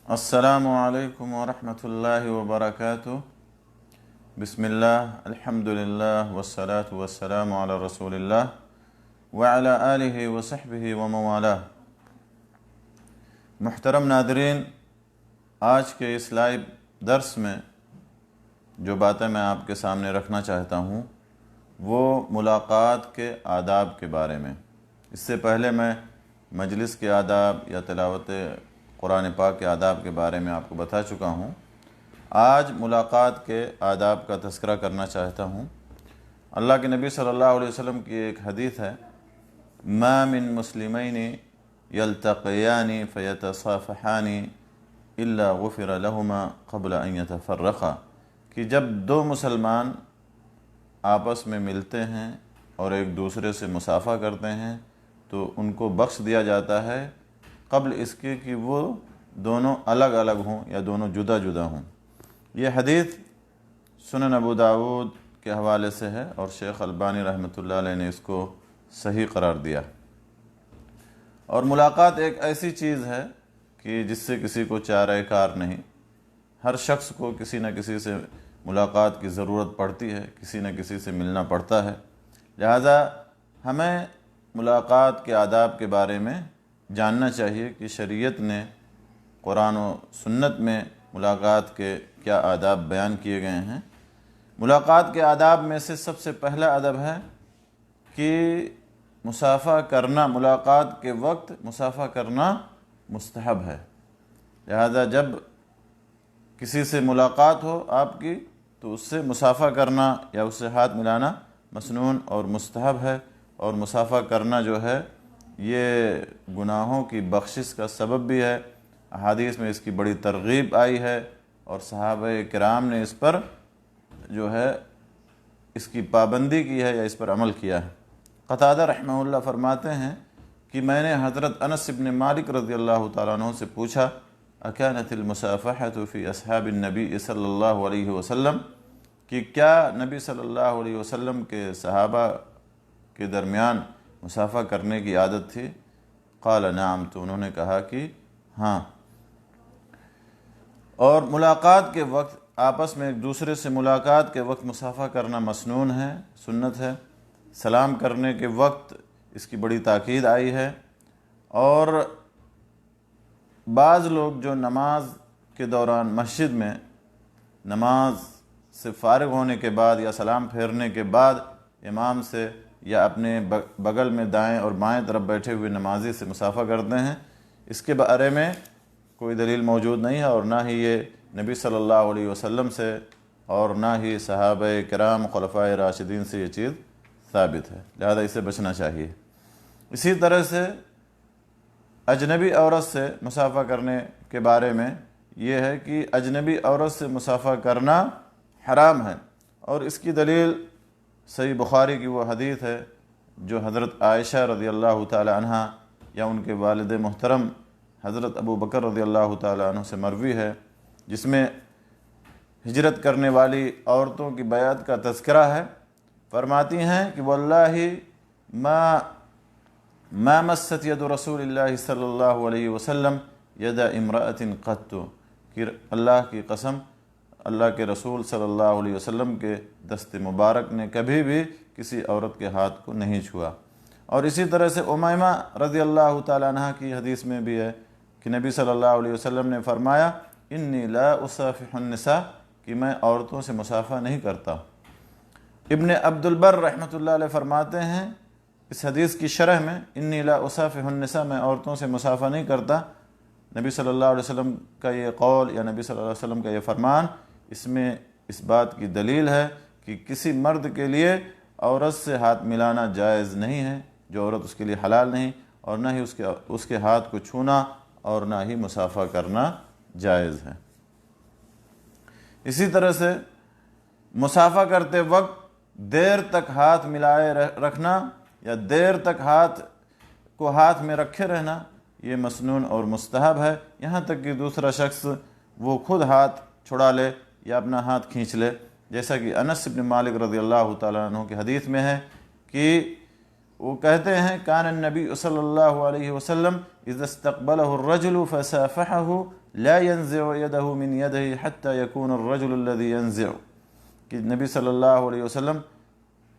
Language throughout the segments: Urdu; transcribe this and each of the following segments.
السلام علیکم ورحمۃ اللہ وبرکاتہ۔ بسم اللہ، الحمدللہ والصلاة والسلام علی رسول اللہ وعلی آلہ وصحبہ ومن والہ۔ محترم ناظرین، آج کے اس لائیو درس میں جو باتیں میں آپ کے سامنے رکھنا چاہتا ہوں وہ ملاقات کے آداب کے بارے میں۔ اس سے پہلے میں مجلس کے آداب یا تلاوت قرآن پاک کے آداب کے بارے میں آپ کو بتا چکا ہوں۔ آج ملاقات کے آداب کا تذکرہ کرنا چاہتا ہوں۔ اللہ کے نبی صلی اللہ علیہ وسلم کی ایک حدیث ہے، ما من مسلمین یلتقیان فیتصافحان الا غفر لہما قبل ان یتفرقا، کہ جب دو مسلمان آپس میں ملتے ہیں اور ایک دوسرے سے مصافحہ کرتے ہیں تو ان کو بخش دیا جاتا ہے قبل اس کے کہ وہ دونوں الگ الگ ہوں یا دونوں جدا جدا ہوں۔ یہ حدیث سنن ابو داود کے حوالے سے ہے اور شیخ البانی رحمۃ اللہ علیہ نے اس کو صحیح قرار دیا۔ اور ملاقات ایک ایسی چیز ہے کہ جس سے کسی کو چارہ کار نہیں، ہر شخص کو کسی نہ کسی سے ملاقات کی ضرورت پڑتی ہے، کسی نہ کسی سے ملنا پڑتا ہے، لہذا ہمیں ملاقات کے آداب کے بارے میں جاننا چاہیے کہ شریعت نے قرآن و سنت میں ملاقات کے کیا آداب بیان کیے گئے ہیں۔ ملاقات کے آداب میں سے سب سے پہلا ادب ہے کہ مصافحہ کرنا، ملاقات کے وقت مصافحہ کرنا مستحب ہے، لہذا جب کسی سے ملاقات ہو آپ کی تو اس سے مصافحہ کرنا یا اس سے ہاتھ ملانا مسنون اور مستحب ہے، اور مصافحہ کرنا جو ہے یہ گناہوں کی بخشش کا سبب بھی ہے۔ احادیث میں اس کی بڑی ترغیب آئی ہے اور صحابہ کرام نے اس پر جو ہے اس کی پابندی کی ہے یا اس پر عمل کیا ہے۔ قتادہ رحمہ اللہ فرماتے ہیں کہ میں نے حضرت انس بن مالک رضی اللہ تعالیٰ عنہ سے پوچھا، اکانت المصافحۃ فی اصحاب النبی صلی اللہ علیہ وسلم، کہ کیا نبی صلی اللہ علیہ وسلم کے صحابہ کے درمیان مصافحہ کرنے کی عادت تھی؟ قال نعم، تو انہوں نے کہا کہ ہاں۔ اور ملاقات کے وقت آپس میں ایک دوسرے سے ملاقات کے وقت مصافحہ کرنا مسنون ہے، سنت ہے۔ سلام کرنے کے وقت اس کی بڑی تاکید آئی ہے، اور بعض لوگ جو نماز کے دوران مسجد میں نماز سے فارغ ہونے کے بعد یا سلام پھیرنے کے بعد امام سے یا اپنے بغل میں دائیں اور بائیں طرف بیٹھے ہوئے نمازی سے مصافحہ کرتے ہیں، اس کے بارے میں کوئی دلیل موجود نہیں ہے، اور نہ ہی یہ نبی صلی اللہ علیہ وسلم سے اور نہ ہی صحابہ کرام خلفائے راشدین سے یہ چیز ثابت ہے، لہذا اسے بچنا چاہیے۔ اسی طرح سے اجنبی عورت سے مصافحہ کرنے کے بارے میں یہ ہے کہ اجنبی عورت سے مصافحہ کرنا حرام ہے، اور اس کی دلیل صحیح بخاری کی وہ حدیث ہے جو حضرت عائشہ رضی اللہ تعالی عنہ یا ان کے والد محترم حضرت ابو بکر رضی اللہ تعالی عنہ سے مروی ہے، جس میں ہجرت کرنے والی عورتوں کی بیعت کا تذکرہ ہے۔ فرماتی ہیں کہ واللہ ما مست ید رسول اللہ صلی اللہ علیہ وسلم ید امرأۃ قط، کہ اللہ کی قسم، اللہ کے رسول صلی اللہ علیہ وسلم کے دست مبارک نے کبھی بھی کسی عورت کے ہاتھ کو نہیں چھوا۔ اور اسی طرح سے امیمہ رضی اللہ تعالیٰ عنہ کی حدیث میں بھی ہے کہ نبی صلی اللہ علیہ وسلم نے فرمایا، انی لا اصافح النساء، کہ میں عورتوں سے مصافحہ نہیں کرتا۔ ابن عبد البر رحمۃ اللہ علیہ فرماتے ہیں اس حدیث کی شرح میں، انی لا اصافح النساء، میں عورتوں سے مصافحہ نہیں کرتا، نبی صلی اللہ علیہ وسلم کا یہ قول یا نبی صلی اللہ علیہ وسلم کا یہ فرمان، اس میں اس بات کی دلیل ہے کہ کسی مرد کے لیے عورت سے ہاتھ ملانا جائز نہیں ہے، جو عورت اس کے لیے حلال نہیں، اور نہ ہی اس کے ہاتھ کو چھونا اور نہ ہی مصافحہ کرنا جائز ہے۔ اسی طرح سے مصافحہ کرتے وقت دیر تک ہاتھ ملائے رکھنا یا دیر تک ہاتھ میں رکھے رہنا یہ مسنون اور مستحب ہے، یہاں تک کہ دوسرا شخص وہ خود ہاتھ چھڑا لے یا اپنا ہاتھ کھینچ لے، جیسا کہ انس بن مالک رضی اللہ تعالیٰ عنہ کی حدیث میں ہے کہ وہ کہتے ہیں کان النبی صلی اللہ علیہ وسلم اذا استقبلہ الرجل فصافحہ لا ينزع يده من يده حتى يكون الرجل الذي ينزع، کہ نبی صلی اللہ علیہ وسلم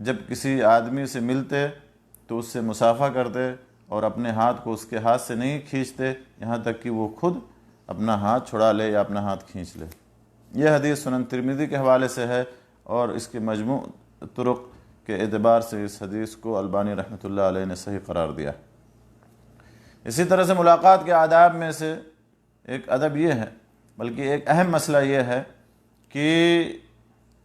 جب کسی آدمی سے ملتے تو اس سے مصافحہ کرتے اور اپنے ہاتھ کو اس کے ہاتھ سے نہیں کھینچتے یہاں تک کہ وہ خود اپنا ہاتھ چھڑا لے یا اپنا ہاتھ کھینچ لے۔ یہ حدیث سنن ترمذی کے حوالے سے ہے، اور اس کے مجموع طرق کے اعتبار سے اس حدیث کو البانی رحمۃ اللہ علیہ نے صحیح قرار دیا۔ اسی طرح سے ملاقات کے آداب میں سے ایک ادب یہ ہے، بلکہ ایک اہم مسئلہ یہ ہے کہ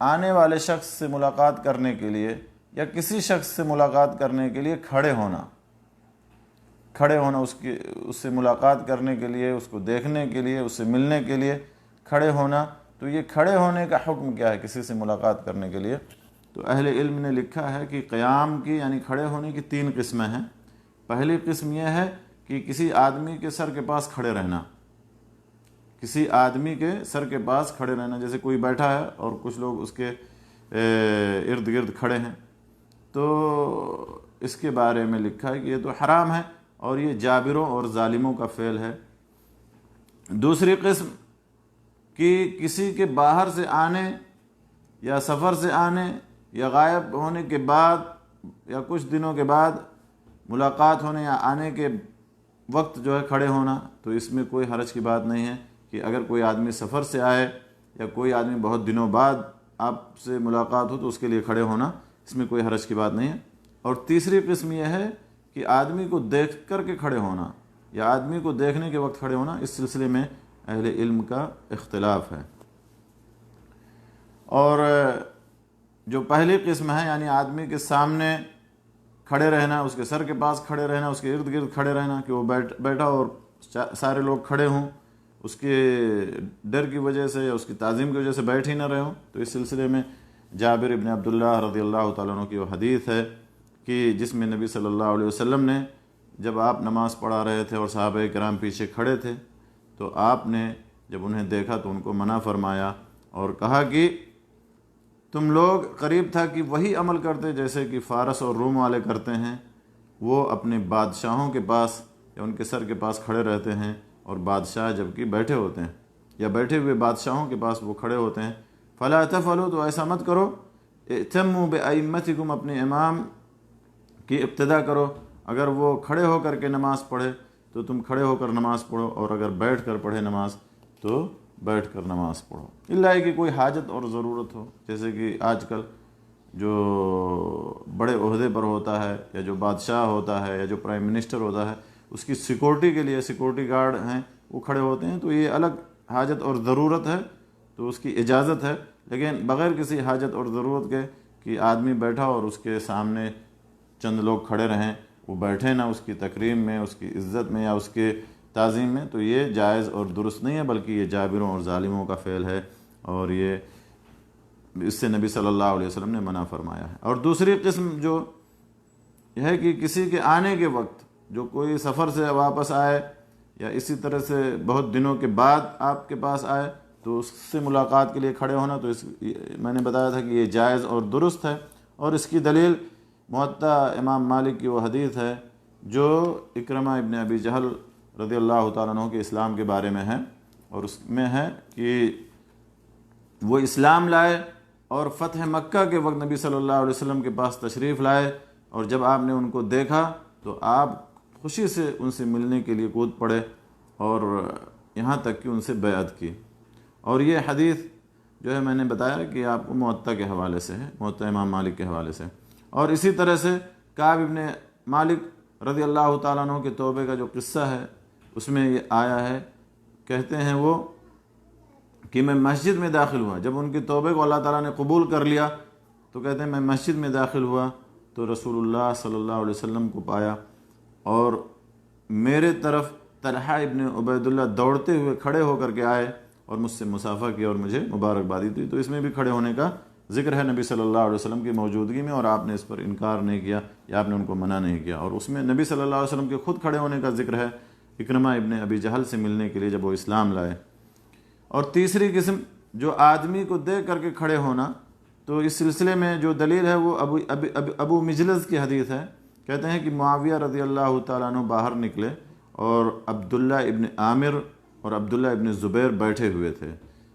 آنے والے شخص سے ملاقات کرنے کے لیے یا کسی شخص سے ملاقات کرنے کے لیے کھڑے ہونا، اس سے ملاقات کرنے کے لیے، اس کو دیکھنے کے لیے، اس سے ملنے کے لیے کھڑے ہونا۔ تو یہ کھڑے ہونے کا حکم کیا ہے کسی سے ملاقات کرنے کے لیے؟ تو اہل علم نے لکھا ہے کہ قیام کی یعنی کھڑے ہونے کی 3 قسمیں ہیں۔ پہلی قسم یہ ہے کہ کسی آدمی کے سر کے پاس کھڑے رہنا، کسی آدمی کے سر کے پاس کھڑے رہنا، جیسے کوئی بیٹھا ہے اور کچھ لوگ اس کے ارد گرد کھڑے ہیں، تو اس کے بارے میں لکھا ہے کہ یہ تو حرام ہے اور یہ جابروں اور ظالموں کا فعل ہے۔ دوسری قسم کہ کسی کے باہر سے آنے یا سفر سے آنے یا غائب ہونے کے بعد یا کچھ دنوں کے بعد ملاقات ہونے یا آنے کے وقت جو ہے کھڑے ہونا، تو اس میں کوئی حرج کی بات نہیں ہے کہ اگر کوئی آدمی سفر سے آئے یا کوئی آدمی بہت دنوں بعد آپ سے ملاقات ہو تو اس کے لیے کھڑے ہونا، اس میں کوئی حرج کی بات نہیں ہے۔ اور تیسری قسم یہ ہے کہ آدمی کو دیکھ کر کے کھڑے ہونا یا آدمی کو دیکھنے کے وقت کھڑے ہونا، اس سلسلے میں اہل علم کا اختلاف ہے۔ اور جو پہلی قسم ہے یعنی آدمی کے سامنے کھڑے رہنا، اس کے سر کے پاس کھڑے رہنا، اس کے ارد گرد کھڑے رہنا کہ وہ بیٹھا اور سارے لوگ کھڑے ہوں، اس کے ڈر کی وجہ سے یا اس کی تعظیم کی وجہ سے بیٹھ ہی نہ رہے ہوں، تو اس سلسلے میں جابر ابن عبداللہ رضی اللہ تعالیٰ عنہ کی وہ حدیث ہے کہ جس میں نبی صلی اللہ علیہ وسلم نے جب آپ نماز پڑھا رہے تھے اور صحابہ کرام پیچھے کھڑے تھے تو آپ نے جب انہیں دیکھا تو ان کو منع فرمایا اور کہا کہ تم لوگ قریب تھا کہ وہی عمل کرتے جیسے کہ فارس اور روم والے کرتے ہیں، وہ اپنے بادشاہوں کے پاس یا ان کے سر کے پاس کھڑے رہتے ہیں اور بادشاہ جبکہ بیٹھے ہوتے ہیں یا بیٹھے ہوئے بادشاہوں کے پاس وہ کھڑے ہوتے ہیں۔ فلا تفعلوا، تو ایسا مت کرو، ائتموا بائمتکم، اپنے امام کی اقتداء کرو، اگر وہ کھڑے ہو کر کے نماز پڑھے تو تم کھڑے ہو کر نماز پڑھو، اور اگر بیٹھ کر پڑھے نماز تو بیٹھ کر نماز پڑھو، الا کہ کوئی حاجت اور ضرورت ہو، جیسے کہ آج کل جو بڑے عہدے پر ہوتا ہے یا جو بادشاہ ہوتا ہے یا جو پرائم منسٹر ہوتا ہے، اس کی سیکورٹی کے لیے سیکورٹی گارڈ ہیں وہ کھڑے ہوتے ہیں، تو یہ الگ حاجت اور ضرورت ہے تو اس کی اجازت ہے، لیکن بغیر کسی حاجت اور ضرورت کے کہ آدمی بیٹھا اور اس کے سامنے چند لوگ کھڑے رہیں، وہ بیٹھے نہ اس کی تکریم میں، اس کی عزت میں یا اس کے تعظیم میں، تو یہ جائز اور درست نہیں ہے، بلکہ یہ جابروں اور ظالموں کا فعل ہے، اور یہ اس سے نبی صلی اللہ علیہ وسلم نے منع فرمایا ہے۔ اور دوسری قسم جو ہے کہ کسی کے آنے کے وقت، جو کوئی سفر سے واپس آئے یا اسی طرح سے بہت دنوں کے بعد آپ کے پاس آئے تو اس سے ملاقات کے لیے کھڑے ہونا، تو میں نے بتایا تھا کہ یہ جائز اور درست ہے، اور اس کی دلیل موطا امام مالک کی وہ حدیث ہے جو اکرمہ ابن ابی جہل رضی اللہ تعالیٰ عنہ کے اسلام کے بارے میں ہے، اور اس میں ہے کہ وہ اسلام لائے اور فتح مکہ کے وقت نبی صلی اللہ علیہ وسلم کے پاس تشریف لائے، اور جب آپ نے ان کو دیکھا تو آپ خوشی سے ان سے ملنے کے لیے کود پڑے اور یہاں تک کہ ان سے بیعت کی۔ اور یہ حدیث جو ہے میں نے بتایا کہ آپ کو موطا کے حوالے سے ہے، موطا امام مالک کے حوالے سے۔ اور اسی طرح سے کعب ابن مالک رضی اللہ تعالیٰ عنہ کے توبے کا جو قصہ ہے اس میں یہ آیا ہے، کہتے ہیں وہ کہ میں مسجد میں داخل ہوا، جب ان کی توبے کو اللہ تعالیٰ نے قبول کر لیا تو کہتے ہیں میں مسجد میں داخل ہوا تو رسول اللہ صلی اللہ علیہ وسلم کو پایا، اور میرے طرف طلحہ ابن عبید اللہ دوڑتے ہوئے کھڑے ہو کر کے آئے اور مجھ سے مصافحہ کیا اور مجھے مبارکبادی دی۔ تو اس میں بھی کھڑے ہونے کا ذکر ہے نبی صلی اللہ علیہ وسلم کی موجودگی میں، اور آپ نے اس پر انکار نہیں کیا یا آپ نے ان کو منع نہیں کیا، اور اس میں نبی صلی اللہ علیہ وسلم کے خود کھڑے ہونے کا ذکر ہے اکرمہ ابن ابی جہل سے ملنے کے لیے جب وہ اسلام لائے۔ اور تیسری قسم جو آدمی کو دیکھ کر کے کھڑے ہونا، تو اس سلسلے میں جو دلیل ہے وہ ابو مجلس کی حدیث ہے، کہتے ہیں کہ معاویہ رضی اللہ تعالیٰ عنہ باہر نکلے اور عبداللہ ابن عامر اور عبداللہ ابن زبیر بیٹھے ہوئے تھے،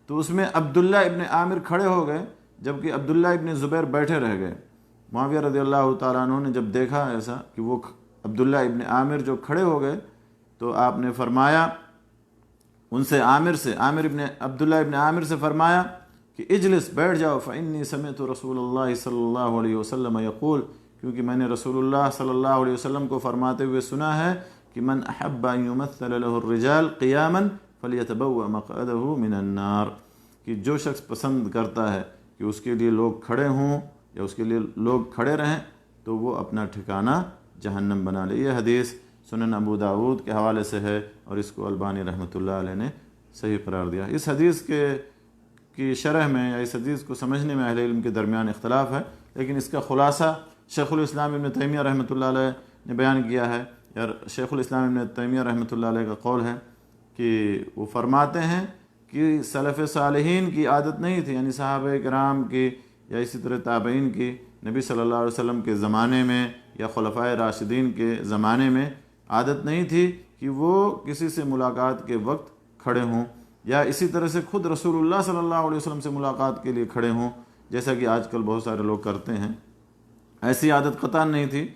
تو اس میں عبداللہ ابن عامر کھڑے ہو گئے جبکہ عبداللہ ابن زبیر بیٹھے رہ گئے۔ معاویہ رضی اللہ تعالیٰ عنہ نے جب دیکھا ایسا کہ وہ عبداللہ ابن عامر جو کھڑے ہو گئے، تو آپ نے فرمایا ان سے عبداللہ ابن عامر سے فرمایا کہ اجلس، بیٹھ جاؤ، فإنی سمعت رسول اللہ صلی اللہ علیہ وسلم یقول، کیونکہ میں نے رسول اللہ صلی اللہ علیہ وسلم کو فرماتے ہوئے سنا ہے کہ من احب ان یمثل له الرجال قیاما فلیتبوأ مقعدہ من النار، کہ جو شخص پسند کرتا ہے کہ اس کے لیے لوگ کھڑے ہوں یا اس کے لیے لوگ کھڑے رہیں تو وہ اپنا ٹھکانہ جہنم بنا لے۔ یہ حدیث سنن ابو داود کے حوالے سے ہے اور اس کو البانی رحمۃ اللہ علیہ نے صحیح قرار دیا۔ اس حدیث کی شرح میں یا اس حدیث کو سمجھنے میں اہل علم کے درمیان اختلاف ہے، لیکن اس کا خلاصہ شیخ الاسلام ابن تیمیہ رحمۃ اللہ علیہ نے بیان کیا ہے، یا شیخ الاسلام ابن تیمیہ رحمۃ اللہ علیہ کا قول ہے کہ وہ فرماتے ہیں کہ سلف صالحین کی عادت نہیں تھی، یعنی صحابہ کرام کی یا اسی طرح تابعین کی، نبی صلی اللہ علیہ وسلم کے زمانے میں یا خلفائے راشدین کے زمانے میں عادت نہیں تھی کہ وہ کسی سے ملاقات کے وقت کھڑے ہوں، یا اسی طرح سے خود رسول اللہ صلی اللہ علیہ وسلم سے ملاقات کے لیے کھڑے ہوں، جیسا کہ آج کل بہت سارے لوگ کرتے ہیں۔ ایسی عادت قطعاً نہیں تھی،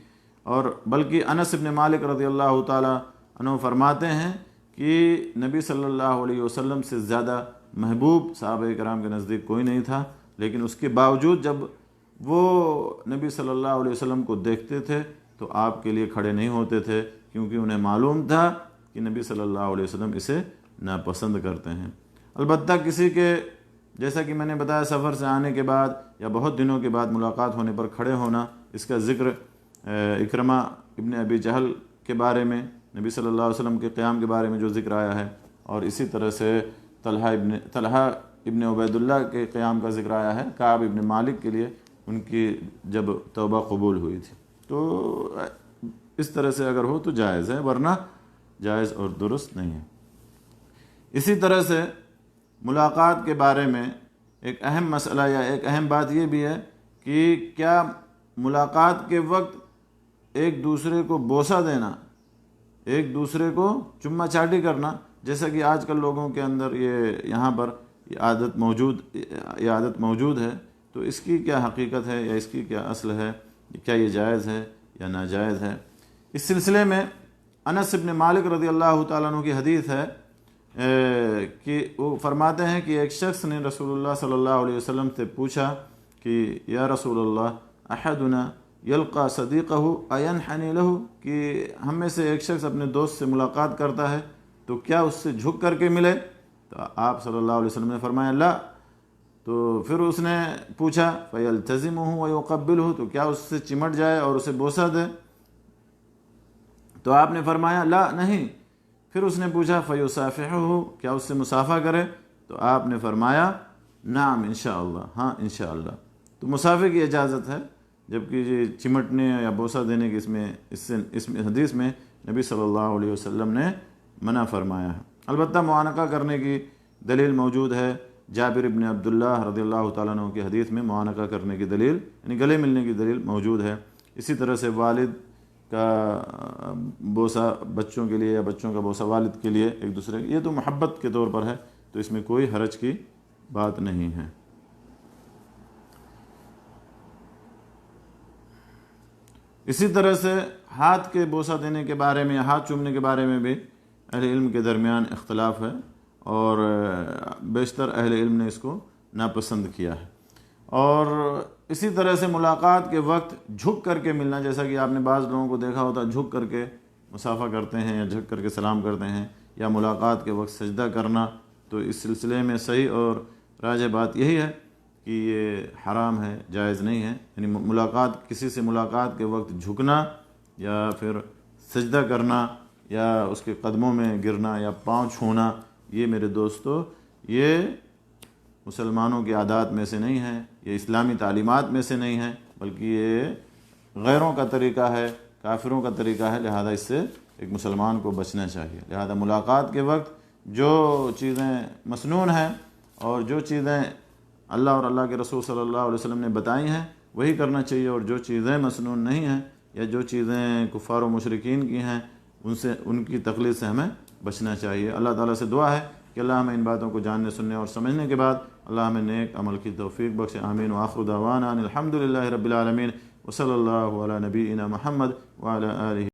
اور بلکہ انس بن مالک رضی اللہ تعالیٰ عنہ فرماتے ہیں کہ نبی صلی اللہ علیہ وسلم سے زیادہ محبوب صحابہ کرام کے نزدیک کوئی نہیں تھا، لیکن اس کے باوجود جب وہ نبی صلی اللہ علیہ وسلم کو دیکھتے تھے تو آپ کے لیے کھڑے نہیں ہوتے تھے، کیونکہ انہیں معلوم تھا کہ نبی صلی اللہ علیہ وسلم اسے ناپسند کرتے ہیں۔ البتہ کسی کے، جیسا کہ میں نے بتایا، سفر سے آنے کے بعد یا بہت دنوں کے بعد ملاقات ہونے پر کھڑے ہونا، اس کا ذکر اکرمہ ابن ابی جہل کے بارے میں، نبی صلی اللہ علیہ وسلم کے قیام کے بارے میں جو ذکر آیا ہے، اور اسی طرح سے طلحہ ابن عبید اللہ کے قیام کا ذکر آیا ہے، کعب ابن مالک کے لیے ان کی جب توبہ قبول ہوئی تھی۔ تو اس طرح سے اگر ہو تو جائز ہے، ورنہ جائز اور درست نہیں ہے۔ اسی طرح سے ملاقات کے بارے میں ایک اہم مسئلہ یا ایک اہم بات یہ بھی ہے کہ کیا ملاقات کے وقت ایک دوسرے کو بوسہ دینا، ایک دوسرے کو چما چاٹی کرنا، جیسا کہ آج کل لوگوں کے اندر یہاں پر یہ عادت موجود ہے، تو اس کی کیا حقیقت ہے یا اس کی کیا اصل ہے، کیا یہ جائز ہے یا ناجائز ہے؟ اس سلسلے میں انس بن مالک رضی اللہ تعالیٰ عنہ کی حدیث ہے کہ وہ فرماتے ہیں کہ ایک شخص نے رسول اللہ صلی اللہ علیہ وسلم سے پوچھا کہ یا رسول اللہ، احدنا یلقى صدیقہ اینحنی لہ، کہ ہم میں سے ایک شخص اپنے دوست سے ملاقات کرتا ہے تو کیا اس سے جھک کر کے ملے؟ تو آپ صلی اللہ علیہ وسلم نے فرمایا لا۔ تو پھر اس نے پوچھا فیلتزمہ ویقبلہ، تو کیا اس سے چمٹ جائے اور اسے بوسہ دے؟ تو آپ نے فرمایا لا، نہیں۔ پھر اس نے پوچھا فیصافحہ، کیا اس سے مصافحہ کرے؟ تو آپ نے فرمایا نعم انشاءاللہ، ہاں انشاءاللہ۔ تو مصافحے کی اجازت ہے، جبکہ یہ چمٹنے یا بوسہ دینے کی اس حدیث میں نبی صلی اللہ علیہ وسلم نے منع فرمایا ہے۔ البتہ معانقہ کرنے کی دلیل موجود ہے، جابر ابن عبداللہ رضی اللہ تعالیٰ عنہ کی حدیث میں معانقہ کرنے کی دلیل، یعنی گلے ملنے کی دلیل موجود ہے۔ اسی طرح سے والد کا بوسہ بچوں کے لیے یا بچوں کا بوسہ والد کے لیے ایک دوسرے، یہ تو محبت کے طور پر ہے، تو اس میں کوئی حرج کی بات نہیں ہے۔ اسی طرح سے ہاتھ کے بوسہ دینے کے بارے میں، ہاتھ چومنے کے بارے میں بھی اہل علم کے درمیان اختلاف ہے، اور بیشتر اہل علم نے اس کو ناپسند کیا ہے۔ اور اسی طرح سے ملاقات کے وقت جھک کر کے ملنا، جیسا کہ آپ نے بعض لوگوں کو دیکھا ہوتا ہے جھک کر کے مصافحہ کرتے ہیں یا جھک کر کے سلام کرتے ہیں، یا ملاقات کے وقت سجدہ کرنا، تو اس سلسلے میں صحیح اور راجح بات یہی ہے کہ یہ حرام ہے، جائز نہیں ہے۔ یعنی کسی سے ملاقات کے وقت جھکنا یا پھر سجدہ کرنا یا اس کے قدموں میں گرنا یا پاؤں چھونا، یہ میرے دوستو یہ مسلمانوں کی عادات میں سے نہیں ہے، یہ اسلامی تعلیمات میں سے نہیں ہے، بلکہ یہ غیروں کا طریقہ ہے، کافروں کا طریقہ ہے، لہذا اس سے ایک مسلمان کو بچنا چاہیے۔ لہذا ملاقات کے وقت جو چیزیں مسنون ہیں اور جو چیزیں اللہ اور اللہ کے رسول صلی اللہ علیہ وسلم نے بتائی ہیں وہی کرنا چاہیے، اور جو چیزیں مسنون نہیں ہیں یا جو چیزیں کفار و مشرکین کی ہیں ان کی تقلید سے ہمیں بچنا چاہیے۔ اللہ تعالیٰ سے دعا ہے کہ اللہ ہمیں ان باتوں کو جاننے، سننے اور سمجھنے کے بعد اللہ ہمیں نیک عمل کی توفیق بخشے۔ آمین۔ وآخر دعوانا ان الحمد للہ رب العالمین، وصلی اللہ علی نبینا محمد وعلی آلہ